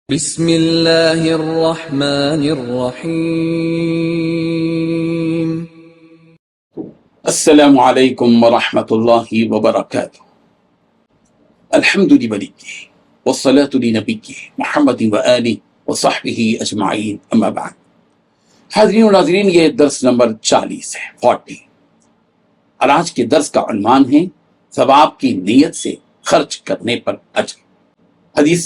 بسم اللہ الرحمن الرحیم۔ السلام علیکم ورحمۃ اللہ وبرکاتہ۔ الحمد لولیہ والصلاة لنبیہ محمد وآلہ وصحبہ اجمعین، اما بعد۔ حاضرین و ناظرین، یہ درس نمبر 40 ہے، 40، اور آج کے درس کا عنوان ہے ثواب کی نیت سے خرچ کرنے پر اجر۔ حدیث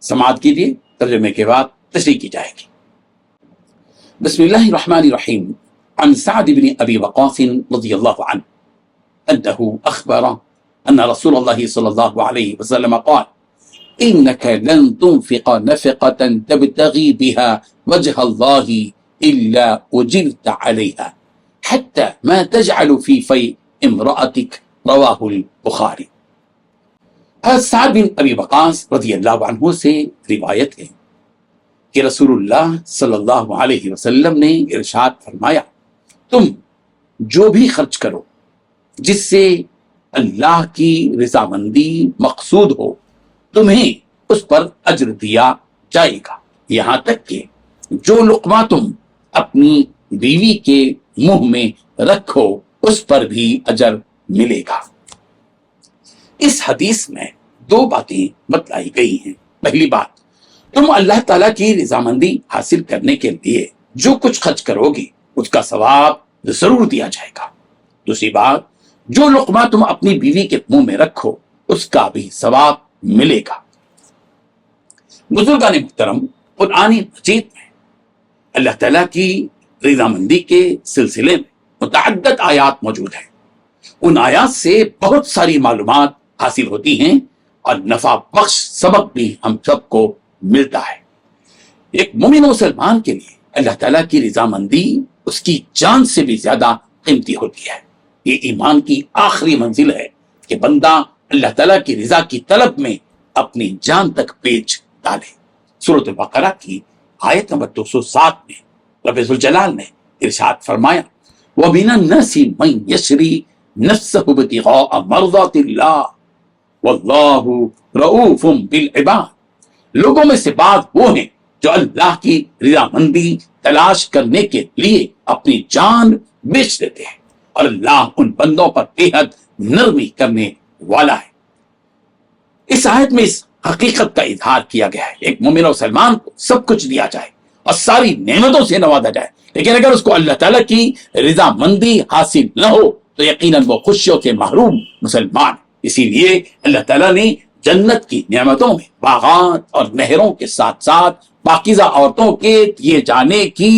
سماعت کیجیے، ترجمے کے بعد تشریح کی جائے گی۔ بسم اللہ الرحمن الرحیم۔ عن سعد بن ابی وقاص رضی اللہ عنہ انه اخبر ان رسول اللہ صلی اللہ علیہ وسلم قال انك لن تنفق نفقة تبتغي بها وجه الله الا اجرت عليها حتى ما تجعل في في امرأتك، رواہ البخاری۔ حضرت سعد بن ابی وقاص رضی اللہ عنہ سے روایت ہے کہ رسول اللہ صلی اللہ علیہ وسلم نے ارشاد فرمایا، تم جو بھی خرچ کرو جس سے اللہ کی رضامندی مقصود ہو، تمہیں اس پر اجر دیا جائے گا، یہاں تک کہ جو لقمہ تم اپنی بیوی کے منہ میں رکھو اس پر بھی اجر ملے گا۔ اس حدیث میں دو باتیں بتلائی گئی ہیں۔ پہلی بات، تم اللہ تعالیٰ کی رضامندی حاصل کرنے کے لیے جو کچھ خرچ کرو گی اس کا ثواب ضرور دیا جائے گا۔ دوسری بات، جو لقمہ تم اپنی بیوی کے منہ میں رکھو اس کا بھی ثواب ملے گا۔ بزرگان محترم، قرآن مجید میں اللہ تعالیٰ کی رضامندی کے سلسلے میں متعدد آیات موجود ہیں۔ ان آیات سے بہت ساری معلومات حاصل ہوتی ہیں اور نفع بخش سبق بھی ہم سب کو ملتا ہے۔ ایک مومن مسلمان کے لیے اللہ تعالیٰ کی رضامندی اس کی جان سے بھی زیادہ قیمتی ہوتی ہے۔ یہ ایمان کی آخری منزل ہے کہ بندہ اللہ تعالیٰ کی رضا کی طلب میں اپنی جان تک بیچ ڈالے۔ سورۃ البقرہ کی آیت نمبر 207 میں رب ذوالجلال نے ارشاد فرمایا، وَمِنَ النَّاسِ مَن يَشْرِي نَفْسَهُ ابْتِغَاءَ مَرْضَاتِ اللَّهِ وَاللَّهُ رَؤُوفٌ بِالْعِبَادِ۔ لوگوں میں سے بعض وہ ہیں جو اللہ کی رضامندی تلاش کرنے کے لیے اپنی جان بیچ دیتے ہیں، اور اللہ ان بندوں پر بے حد نرمی کرنے والا ہے۔ اس آیت میں اس حقیقت کا اظہار کیا گیا ہے، ایک مومن و مسلمان کو سب کچھ دیا جائے اور ساری نعمتوں سے نوازا جائے، لیکن اگر اس کو اللہ تعالیٰ کی رضامندی حاصل نہ ہو تو یقیناً وہ خوشیوں سے محروم مسلمان ہے۔ اسی لیے اللہ تعالیٰ نے جنت کی نعمتوں میں باغات اور نہروں کے ساتھ ساتھ پاکیزہ عورتوں کے دیے جانے کی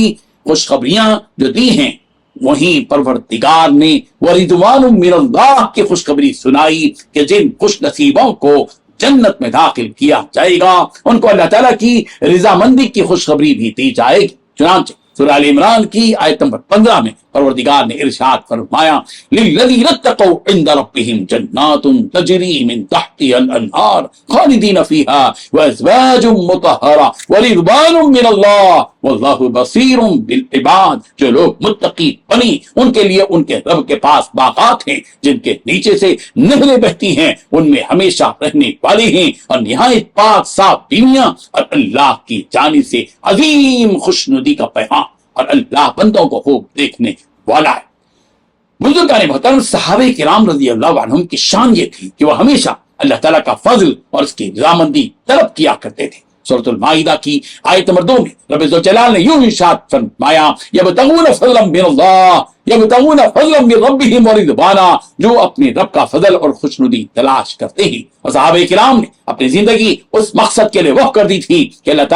خوشخبریاں جو دی ہیں، وہیں پروردگار نے وَرِضْوَانٌ مِّنَ اللَّهِ کی خوشخبری سنائی کہ جن خوش نصیبوں کو جنت میں داخل کیا جائے گا ان کو اللہ تعالیٰ کی رضامندی کی خوشخبری بھی دی جائے گی۔ چنانچہ سورہ آل عمران کی آیت نمبر 15 میں پروردگار نے ارشاد فرمایا، لِلَّذِينَ اتَّقَوْا عِندَ رَبِّهِمْ جَنَّاتٌ تَجْرِي مِن تَحْتِهَا الْأَنْهَارُ خَالِدِينَ فِيهَا وَأَزْوَاجٌ مُطَهَّرَةٌ وَرِضْوَانٌ مِّنَ اللَّهِ وَاللَّهُ بَصِيرٌ بِالْعِبَادِ۔ جو لوگ متقی بنی ان کے لیے ان کے رب کے پاس باغات ہیں جن کے نیچے سے نہریں بہتی ہیں، ان میں ہمیشہ رہنے والے ہیں، اور نہایت پاک صاف بیویاں، اور اللہ کی جانب سے عظیم خوشنودی کا پیغام، اور اللہ بندوں کو خوب دیکھنے والا ہے۔ بزرگان محترم، صحابہ کرام رضی اللہ عنہم کی شان یہ تھی کہ وہ ہمیشہ اللہ تعالیٰ کا فضل اور اس کی رضامندی طلب کیا کرتے تھے۔ سورۃ المائدہ کی آیت نمبر 2 میں رب ذوالجلال نے یوں ارشاد فرمایا، یبتغون فضلا من اللہ یبتغون فضلا من ربہم ورضوانا، جو اپنے رب کا فضل اور خوشنودی تلاش کرتے ہیں۔ اور صحابہ کرام نے اپنی زندگی اس مقصد کے لیے وقف کر دی تھی کہ اللہ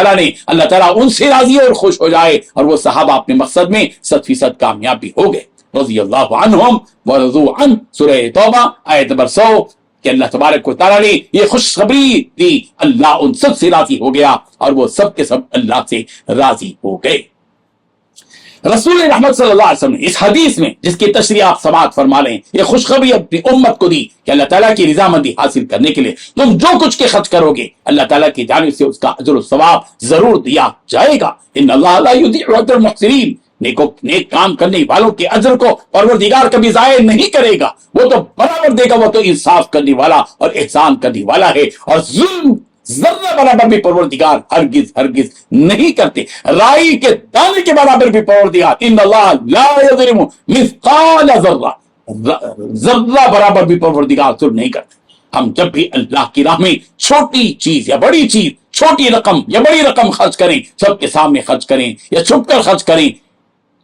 تعالیٰ ان سے راضی اور خوش ہو جائے، اور وہ صحابہ اپنے مقصد میں 100% کامیاب بھی ہو گئے، رضی اللہ عنہم ورضوا عنہ۔ سورہ توبہ آیت نمبر 100 کہ اللہ تبارک و تعالیٰ نے یہ خوشخبری دی، اللہ ان سب سے راضی ہو گیا اور وہ سب کے سب اللہ سے راضی ہو گئے۔ رسول رحمت صلی اللہ علیہ وسلم نے اس حدیث میں، جس کی تشریح آپ سماعت فرما لیں، یہ خوشخبری اپنی امت کو دی کہ اللہ تعالیٰ کی رضامندی حاصل کرنے کے لیے تم جو کچھ کے خرچ کرو گے اللہ تعالیٰ کی جانب سے اس کا اجر و ثواب ضرور دیا جائے گا۔ ان اللہ لا یضیع اجر المحسنین، نیک کام کرنے والوں کے اجر کو پروردگار کبھی ضائع نہیں کرے گا، وہ تو برابر دے گا، وہ تو انصاف کرنے والا اور احسان کرنے والا ہے، اور ظلم ذرہ برابر بھی پروردگار ہرگز ہرگز نہیں کرتے. رائی کے دانے کے برابر بھی پروردگار ان اللہ لا یظلم مثقال ذرہ، ذرہ برابر بھی پروردگار ظلم نہیں کرتے. ہم جب بھی اللہ کی راہ میں چھوٹی چیز یا بڑی چیز، چھوٹی رقم یا بڑی رقم خرچ کریں، سب کے سامنے خرچ کریں یا چھپ کر خرچ کریں،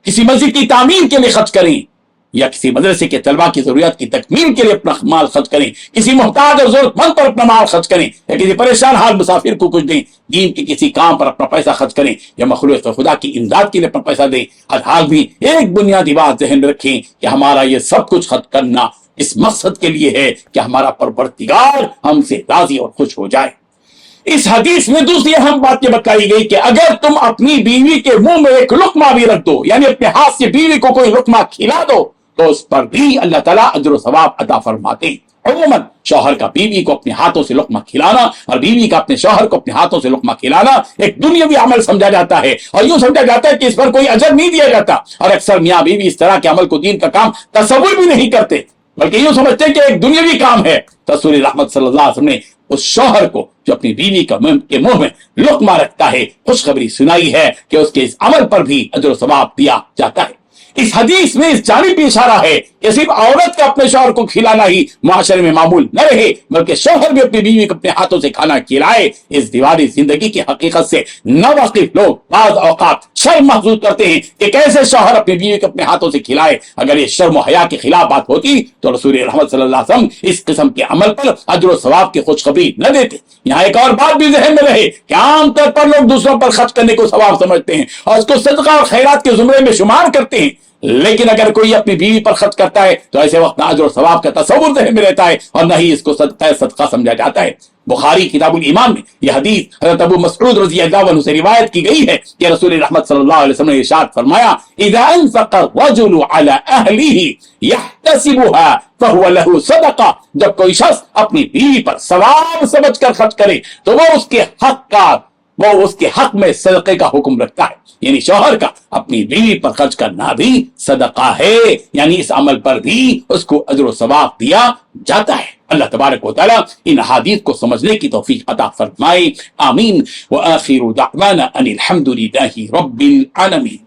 کسی مسجد کی تعمیر کے لیے خرچ کریں یا کسی مدرسے کے طلباء کی ضروریات کی تکمیل کے لیے اپنا مال خرچ کریں، کسی محتاج اور ضرورت مند پر اپنا مال خرچ کریں یا کسی پریشان حال مسافر کو کچھ دیں، دین کے کسی کام پر اپنا پیسہ خرچ کریں یا مخلوق خدا کی امداد کے لیے اپنا پیسہ دیں، ہر حال بھی ایک بنیادی بات ذہن میں رکھیں کہ ہمارا یہ سب کچھ خرچ کرنا اس مقصد کے لیے ہے کہ ہمارا پروردگار ہم سے راضی اور خوش ہو جائے. اس حدیث میں دوسری اہم بات یہ بتائی گئی کہ اگر تم اپنی بیوی کے منہ میں ایک لقمہ بھی رکھ دو، یعنی اپنے ہاتھ سے بیوی کو کوئی لقمہ کھلا دو، تو اس پر بھی اللہ تعالیٰ اجر و ثواب عطا فرماتے ہیں. عموماً شوہر کا بیوی کو اپنے ہاتھوں سے لقمہ کھلانا اور بیوی کا اپنے شوہر کو اپنے ہاتھوں سے لقمہ کھلانا ایک دنیاوی عمل سمجھا جاتا ہے، اور یوں سمجھا جاتا ہے کہ اس پر کوئی اجر نہیں دیا جاتا. اور اکثر میاں بیوی اس طرح کے عمل کو دین کا کام تصور بھی نہیں کرتے، بلکہ یوں سمجھتے ہیں کہ ایک دنیاوی کام ہے. رسول رحمت صلی اللہ علیہ وسلم نے اس شوہر کو جو اپنی بیوی کے منہ میں لقمہ رکھتا ہے خوشخبری سنائی ہے کہ اس کے اس عمل پر بھی اجر و ثواب دیا جاتا ہے. اس حدیث میں اس جانب بھی اشارہ ہے کہ صرف عورت کا اپنے شوہر کو کھلانا ہی معاشرے میں معمول نہ رہے، بلکہ شوہر بھی اپنی بیوی کو اپنے ہاتھوں سے کھانا کھلائے. اس دیواری زندگی کی حقیقت سے ناواقف لوگ بعض اوقات شرم محسوس کرتے ہیں کہ کیسے شوہر اپنی بیوی کو اپنے ہاتھوں سے کھلائے. اگر یہ شرم و حیا کے خلاف بات ہوتی تو رسول رحمت صلی اللہ علیہ وسلم اس قسم کے عمل پر اجر و ثواب کی خوشخبری نہ دیتے. یہاں ایک اور بات بھی ذہن میں رہے کہ عام طور پر لوگ دوسروں پر خرچ کرنے کو ثواب سمجھتے ہیں اور اس کو صدقہ اور خیرات کے زمرے میں شمار کرتے ہیں، لیکن اگر کوئی اپنی بیوی پر خرچ کرتا ہے تو ایسے وقت نہ اجر و ثواب کا تصور ذہن میں رہتا ہے اور نہ ہی اس کو صدقہ سمجھا جاتا ہے. بخاری کتاب الایمان میں یہ حدیث حضرت ابو مسعود رضی اللہ عنہ سے روایت کی گئی ہے کہ رسول رحمت صلی اللہ علیہ وسلم نے ارشاد فرمایا اذا انفق الرجل على اهله يحتسبها فهو له صدقہ، جب کوئی شخص اپنی بیوی پر ثواب سمجھ کر خرچ کرے تو وہ اس کے حق میں صدقے کا حکم رکھتا ہے. یعنی شوہر کا اپنی بیوی پر خرچ کرنا بھی صدقہ ہے، یعنی اس عمل پر بھی اس کو اجر و ثواب دیا جاتا ہے. اللہ تبارک و تعالیٰ ان حدیث کو سمجھنے کی توفیق عطا فرمائے. آمین. وآخر دعوانا ان الحمد للہ رب العالمین.